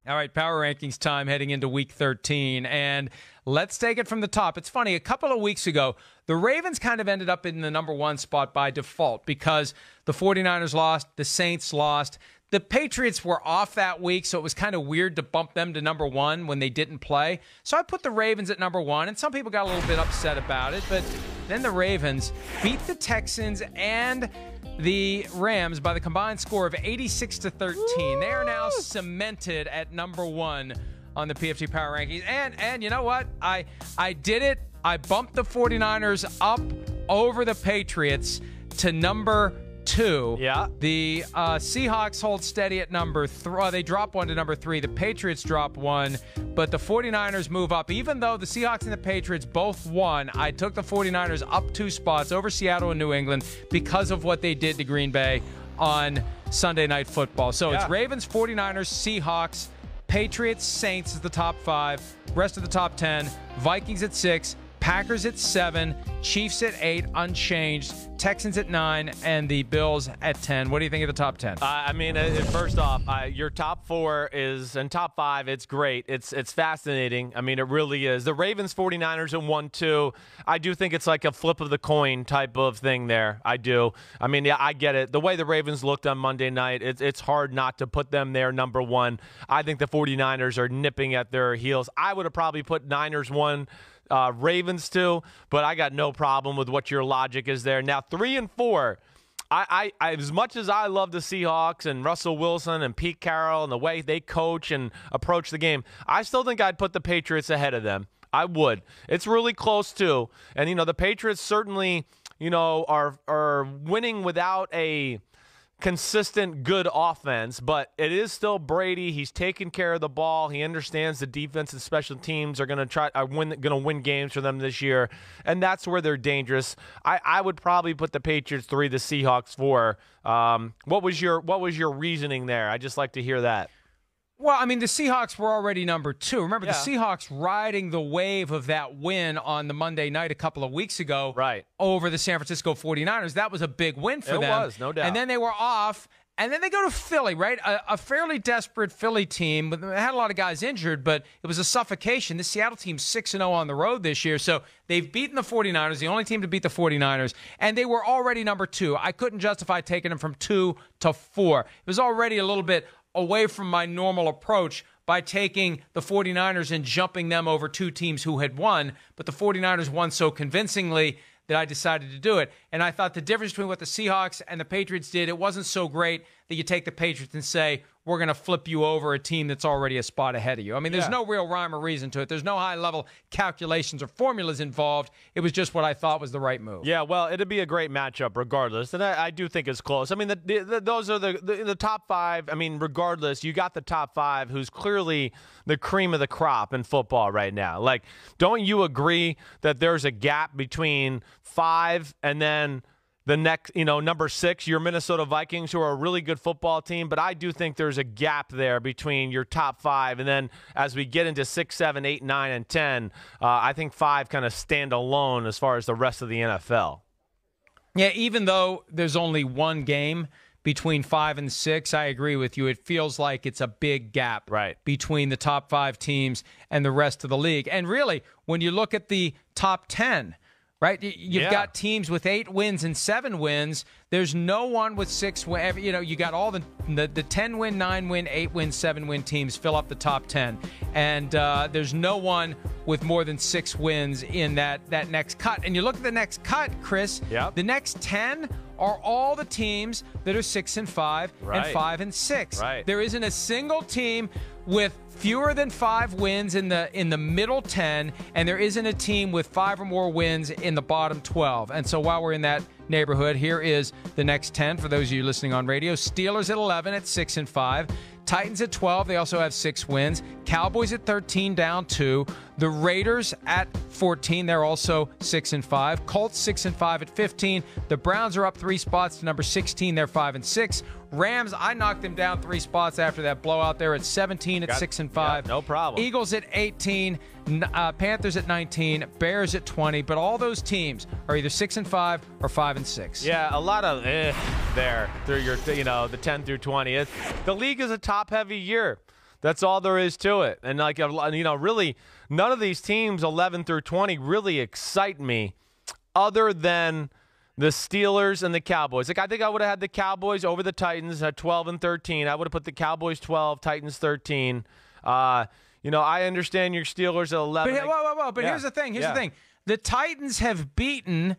All right, power rankings time heading into Week 13, and let's take it from the top. It's funny, a couple of weeks ago, the Ravens kind of ended up in the number one spot by default because the 49ers lost, the Saints lost. The Patriots were off that week, so it was kind of weird to bump them to number one when they didn't play. So I put the Ravens at number one, and some people got a little bit upset about it, but then the Ravens beat the Texans and the Rams by the combined score of 86-13. They are now cemented at number one on the PFT Power Rankings. And you know what? I did it. I bumped the 49ers up over the Patriots to number 2. Yeah. The Seahawks hold steady at number 3. They drop one to number 3. The Patriots drop one, but the 49ers move up. Even though the Seahawks and the Patriots both won, I took the 49ers up 2 spots over Seattle and New England because of what they did to Green Bay on Sunday Night Football. So it's Ravens, 49ers, Seahawks, Patriots, Saints is the top 5. Rest of the top 10, Vikings at 6. Packers at 7, Chiefs at 8, unchanged, Texans at 9, and the Bills at 10. What do you think of the top 10? I mean, first off, your top 4 and top 5, it's great. It's fascinating. I mean, it really is. The Ravens, 49ers at 1-2. I do think it's like a flip of the coin type of thing there. I do. I mean, yeah, I get it. The way the Ravens looked on Monday night, it's hard not to put them there number 1. I think the 49ers are nipping at their heels. I would have probably put Niners 1. Ravens too, but I got no problem with what your logic is there. Now 3 and 4, I as much as I love the Seahawks and Russell Wilson and Pete Carroll and the way they coach and approach the game, I still think I'd put the Patriots ahead of them. I would. It's really close too, and the Patriots certainly are winning without a consistent good offense, but it is still Brady. He's taking care of the ball. He understands the defense and special teams are going to win games for them this year, and that's where they're dangerous. I would probably put the Patriots 3, the Seahawks 4. What was your reasoning there? I just like to hear that. Well, I mean, the Seahawks were already number 2. Remember, the Seahawks riding the wave of that win on the Monday night a couple of weeks ago over the San Francisco 49ers. That was a big win for them. It was, no doubt. And then they were off, and then they go to Philly, right? A fairly desperate Philly team. They had a lot of guys injured, but it was a suffocation. The Seattle team's 6-0 on the road this year, so they've beaten the 49ers, the only team to beat the 49ers, and they were already number 2. I couldn't justify taking them from 2 to 4. It was already a little bit away from my normal approach by taking the 49ers and jumping them over 2 teams who had won, but the 49ers won so convincingly that I decided to do it. And I thought the difference between what the Seahawks and the Patriots did, it wasn't so great that you take the Patriots and say, we're going to flip you over a team that's already a spot ahead of you. I mean, there's no real rhyme or reason to it. There's no high-level calculations or formulas involved. It was just what I thought was the right move. Yeah, well, it'd be a great matchup regardless, and I do think it's close. I mean, those are the top 5. I mean, regardless, you got the top 5 who's clearly the cream of the crop in football right now. Like, don't you agree that there's a gap between 5 and then the next, number 6, your Minnesota Vikings, who are a really good football team, but I do think there's a gap there between your top 5, and then as we get into 6, 7, 8, 9, and 10, I think 5 kind of stand alone as far as the rest of the NFL. Yeah, even though there's only one game between 5 and 6, I agree with you. It feels like it's a big gap between the top 5 teams and the rest of the league. And really, when you look at the top 10, right? You've got teams with 8 wins and 7 wins. There's no one with 6 wins. You got all the 10-win, 9-win, 8-win, 7-win teams fill up the top 10. And there's no one with more than 6 wins in that next cut. And you look at the next cut, Chris, the next 10 are all the teams that are 6 and 5 and 5 and 6. There isn't a single team with fewer than 5 wins in the middle 10, and there isn't a team with 5 or more wins in the bottom 12. And so while we're in that neighborhood, here is the next 10 for those of you listening on radio. Steelers at 11 at 6 and 5. Titans at 12, they also have 6 wins. Cowboys at 13, down 2. The Raiders at 14, they're also 6 and 5. Colts 6 and 5 at 15. The Browns are up 3 spots to number 16, they're 5 and 6. Rams, I knocked them down 3 spots after that blowout there at 17 at 6 and 5. No problem. Eagles at 18, Panthers at 19, Bears at 20. But all those teams are either 6 and 5 or 5 and 6. Yeah, a lot of there through your the 10 through 20. The league is a top-heavy year. That's all there is to it. And, like, really, none of these teams, 11 through 20, really excite me other than the Steelers and the Cowboys. Like, I think I would have had the Cowboys over the Titans at 12 and 13. I would have put the Cowboys 12, Titans 13. I understand your Steelers at 11. But, whoa. But here's the thing. Here's the thing. The Titans have beaten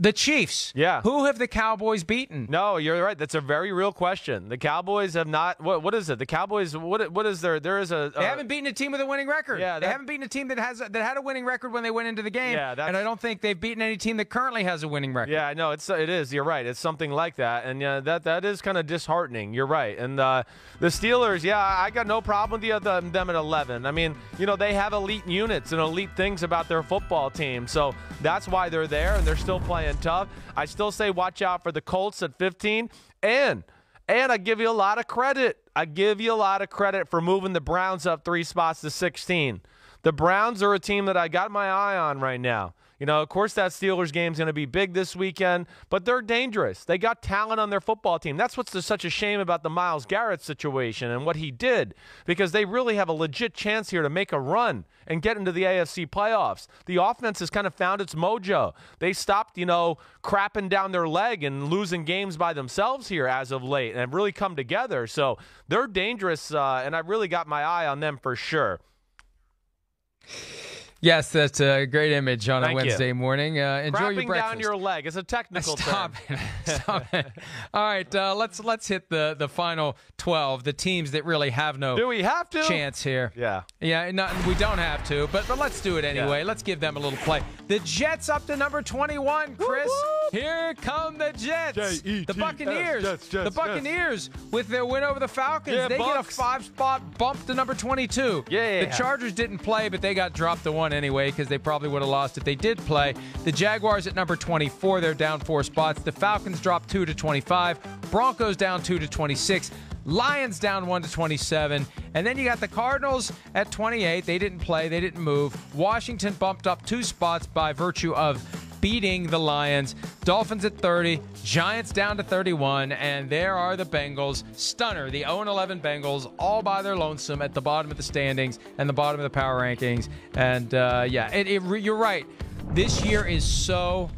the Chiefs. Yeah. Who have the Cowboys beaten? No, you're right. That's a very real question. The Cowboys have not. What is it? The Cowboys. What is there? There is a. They haven't beaten a team with a winning record. Yeah. They haven't beaten a team that had a winning record when they went into the game. Yeah. And I don't think they've beaten any team that currently has a winning record. Yeah. No, it is. You're right. It's something like that, and that is kind of disheartening. You're right. And the Steelers. Yeah, I got no problem with them at 11. I mean, they have elite units and elite things about their football team, so that's why they're there, and they're still playing tough. I still say watch out for the Colts at 15. And I give you a lot of credit. I give you a lot of credit for moving the Browns up 3 spots to 16. The Browns are a team that I got my eye on right now. Of course, that Steelers game is going to be big this weekend, but they're dangerous. They got talent on their football team. That's what's such a shame about the Myles Garrett situation and what he did, because they really have a legit chance here to make a run and get into the AFC playoffs. The offense has kind of found its mojo. They stopped, crapping down their leg and losing games by themselves here as of late, and have really come together. So they're dangerous, and I really got my eye on them for sure. Yes, that's a great image on a Wednesday morning. Enjoy Crapping your breakfast. Down your leg. It's a technical term. Stop it. All right, let's hit the final 12, the teams that really have no do we have to? Chance here. Yeah. Yeah, we don't have to, but let's do it anyway. Yeah. Let's give them a little play. The Jets up to number 21, Chris. Woo-hoo! Here come the Jets. J-E-T-S, the Buccaneers. Jets, the Buccaneers with their win over the Falcons. Yeah, they Bucks. get a 5-spot bump to number 22. Yeah. The Chargers didn't play, but they got dropped to 1 anyway because they probably would have lost if they did play. The Jaguars at number 24, they're down 4 spots. The Falcons dropped 2 to 25. Broncos down 2 to 26. Lions down 1 to 27. And then you got the Cardinals at 28. They didn't play. They didn't move. Washington bumped up 2 spots by virtue of beating the Lions. Dolphins at 30. Giants down to 31. And there are the Bengals. Stunner. The 0-11 Bengals all by their lonesome at the bottom of the standings and the bottom of the power rankings. And, you're right. This year is so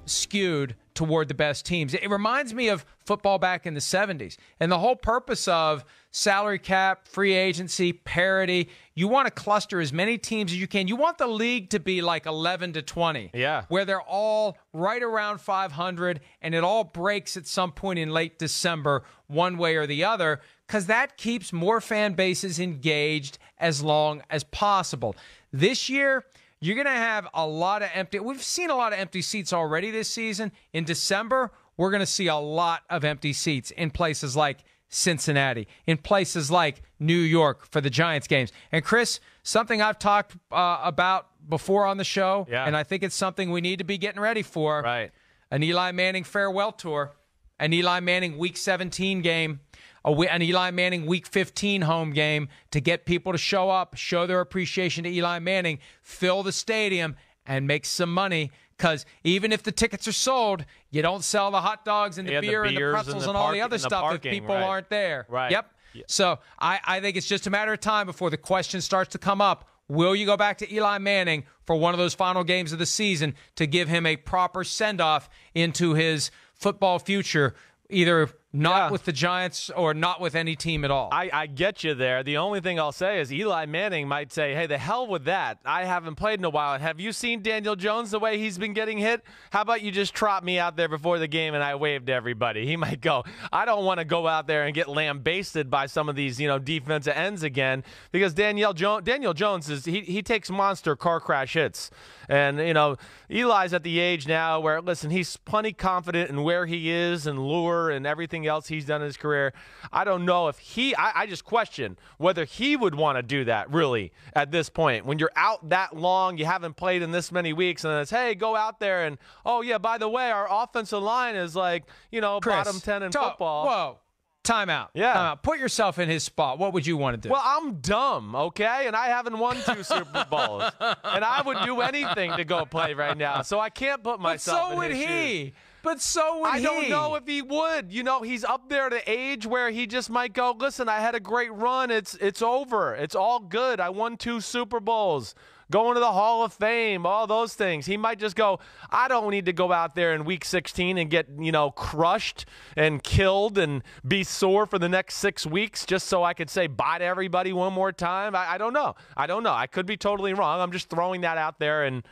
skewed toward the best teams. It reminds me of football back in the 70s. And the whole purpose of salary cap, free agency, parity, you want to cluster as many teams as you can. You want the league to be like 11 to 20. Yeah. Where they're all right around 500 and it all breaks at some point in late December one way or the other, because that keeps more fan bases engaged as long as possible. This year, you're going to have a lot of empty. We've seen a lot of empty seats already this season. In December, we're going to see a lot of empty seats in places like Cincinnati, in places like New York for the Giants games. And Chris, something I've talked about before on the show, and I think it's something we need to be getting ready for. Right. An Eli Manning farewell tour, an Eli Manning Week 17 game, an Eli Manning Week 15 home game to get people to show up, show their appreciation to Eli Manning, fill the stadium, and make some money. Because even if the tickets are sold, you don't sell the hot dogs and the beer and the pretzels and all the other stuff if people aren't there. Right. Yep. Yeah. So I think it's just a matter of time before the question starts to come up. Will you go back to Eli Manning for one of those final games of the season to give him a proper send-off into his football future, either not with the Giants or not with any team at all? I get you there. The only thing I'll say is Eli Manning might say, hey, the hell with that. I haven't played in a while. Have you seen Daniel Jones the way he's been getting hit? How about you just trot me out there before the game and I wave to everybody? He might go, I don't want to go out there and get lambasted by some of these, defensive ends again, because Daniel Jones he takes monster car crash hits. And, Eli's at the age now where, listen, he's plenty confident in where he is and lure and everything else he's done in his career. I don't know if I just question whether he would want to do that really at this point. When you're out that long, you haven't played in this many weeks, and it's, hey, go out there and, oh, yeah, by the way, our offensive line is like, Chris, bottom 10 in football. Whoa. Time out. Yeah. Time out. Put yourself in his spot. What would you want to do? Well, I'm dumb, okay? And I haven't won 2 Super Bowls. And I would do anything to go play right now. So I can't put myself in his shoes. But so would he. But so would he. I don't know if he would. You know, he's up there at the age where he just might go, listen, I had a great run. It's over. It's all good. I won 2 Super Bowls. Going to the Hall of Fame, all those things. He might just go, I don't need to go out there in week 16 and get, crushed and killed and be sore for the next 6 weeks just so I could say bye to everybody one more time. I don't know. I could be totally wrong. I'm just throwing that out there and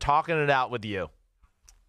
talking it out with you.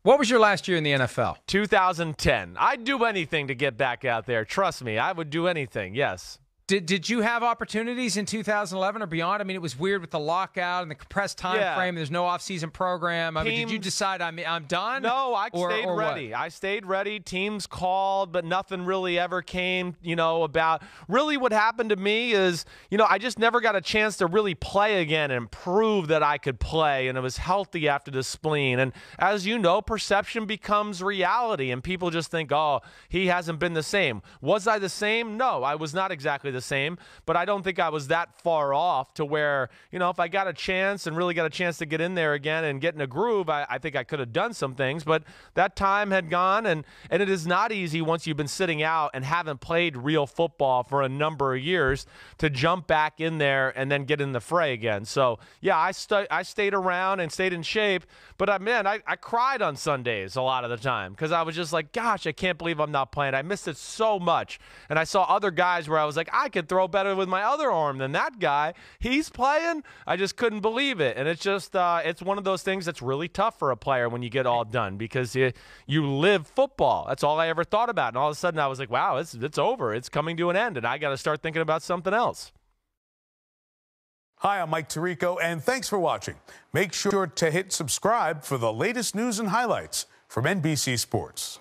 What was your last year in the NFL? 2010. I'd do anything to get back out there. Trust me, I would do anything, yes. Did you have opportunities in 2011 or beyond? I mean, it was weird with the lockout and the compressed time frame. There's no off-season program. I mean, did you decide I'm done? No, I stayed ready. I stayed ready. Teams called, but nothing really ever came, about. Really what happened to me is, I just never got a chance to really play again and prove that I could play, and it was healthy after the spleen. And as you know, perception becomes reality, and people just think, oh, he hasn't been the same. Was I the same? No, I was not exactly the same, but I don't think I was that far off to where, if I got a chance and really got a chance to get in there again and get in a groove, I think I could have done some things, but that time had gone, and it is not easy once you've been sitting out and haven't played real football for a number of years to jump back in there and then get in the fray again. So, yeah, I stayed around and stayed in shape, but I cried on Sundays a lot of the time because I was just like, gosh, I can't believe I'm not playing. I missed it so much, and I saw other guys where I was like, I could throw better with my other arm than that guy. He's playing. I just couldn't believe it. And it's just, it's one of those things that's really tough for a player when you get all done because you live football. That's all I ever thought about. And all of a sudden I was like, wow, it's over. It's coming to an end. And I got to start thinking about something else. Hi, I'm Mike Tirico, and thanks for watching. Make sure to hit subscribe for the latest news and highlights from NBC Sports.